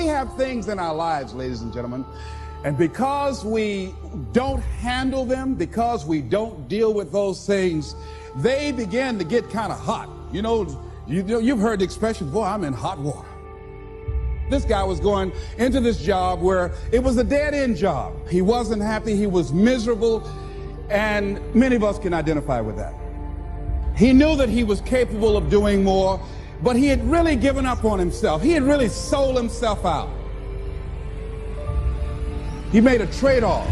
We have things in our lives, ladies and gentlemen, and because we don't handle them, because we don't deal with those things, they begin to get kind of hot. You know, you've heard the expression, boy, I'm in hot water. This guy was going into this job where it was a dead-end job. He wasn't happy, he was miserable, and many of us can identify with that. He knew that he was capable of doing more, but he had really given up on himself. He had really sold himself out. He made a trade-off.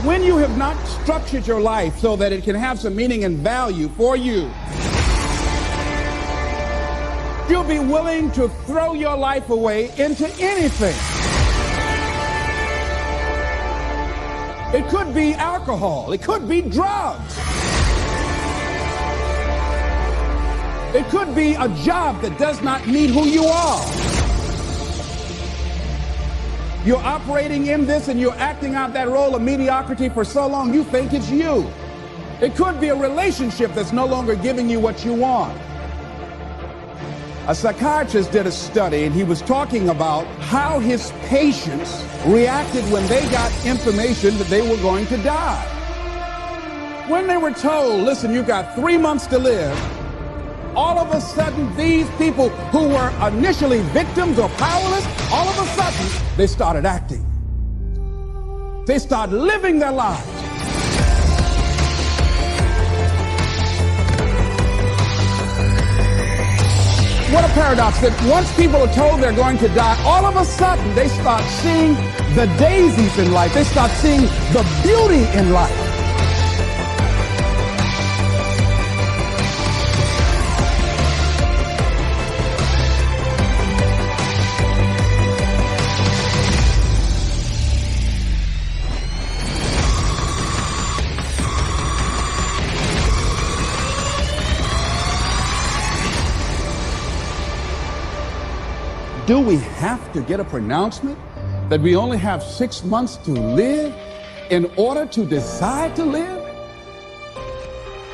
When you have not structured your life so that it can have some meaning and value for you, you'll be willing to throw your life away into anything. It could be alcohol. It could be drugs. It could be a job that does not meet who you are. You're operating in this and you're acting out that role of mediocrity for so long you think it's you. It could be a relationship that's no longer giving you what you want. A psychiatrist did a study and he was talking about how his patients reacted when they got information that they were going to die. When they were told, listen, you've got 3 months to live, all of a sudden these people who were initially victims or powerless, all of a sudden they started acting. They started living their lives. What a paradox that once people are told they're going to die, all of a sudden they start seeing the daisies in life. They start seeing the beauty in life. Do we have to get a pronouncement that we only have 6 months to live in order to decide to live?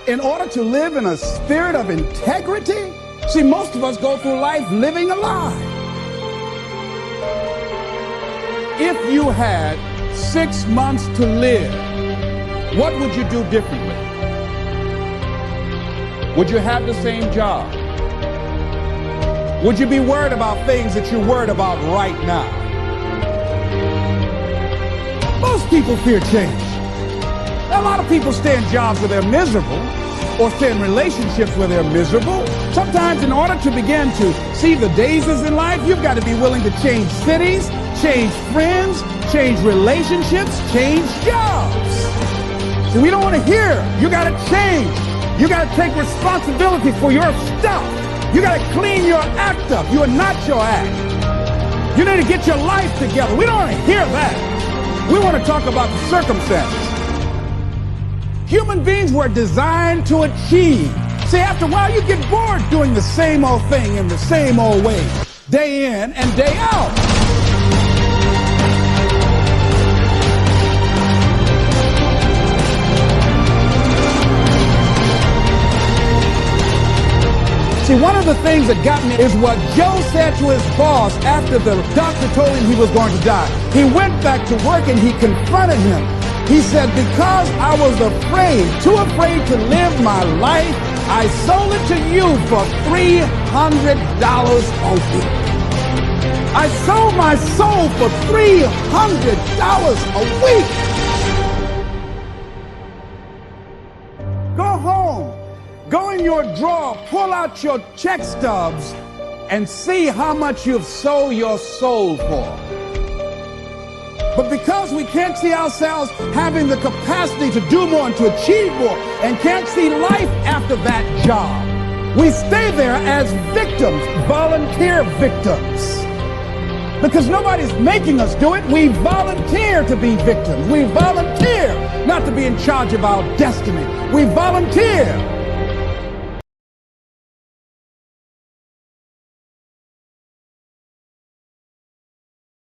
In order to live in a spirit of integrity? See, most of us go through life living a lie. If you had 6 months to live, what would you do differently? Would you have the same job? Would you be worried about things that you're worried about right now? Most people fear change. A lot of people stay in jobs where they're miserable or stay in relationships where they're miserable. Sometimes in order to begin to see the daisies in life, you've got to be willing to change cities, change friends, change relationships, change jobs. So we don't want to hear, you got to change. You got to take responsibility for your stuff. You got to clean your act up. You are not your act. You need to get your life together. We don't want to hear that. We want to talk about the circumstances. Human beings were designed to achieve. See, after a while, you get bored doing the same old thing in the same old way, day in and day out. See, one of the things that got me is what Joe said to his boss after the doctor told him he was going to die. He went back to work and he confronted him. He said, because I was afraid, too afraid to live my life, I sold it to you for $300 a week. I sold my soul for $300 a week. Go home. Go in your drawer, pull out your check stubs, and see how much you've sold your soul for. But because we can't see ourselves having the capacity to do more and to achieve more, and can't see life after that job, we stay there as victims, volunteer victims. Because nobody's making us do it. We volunteer to be victims. We volunteer not to be in charge of our destiny. We volunteer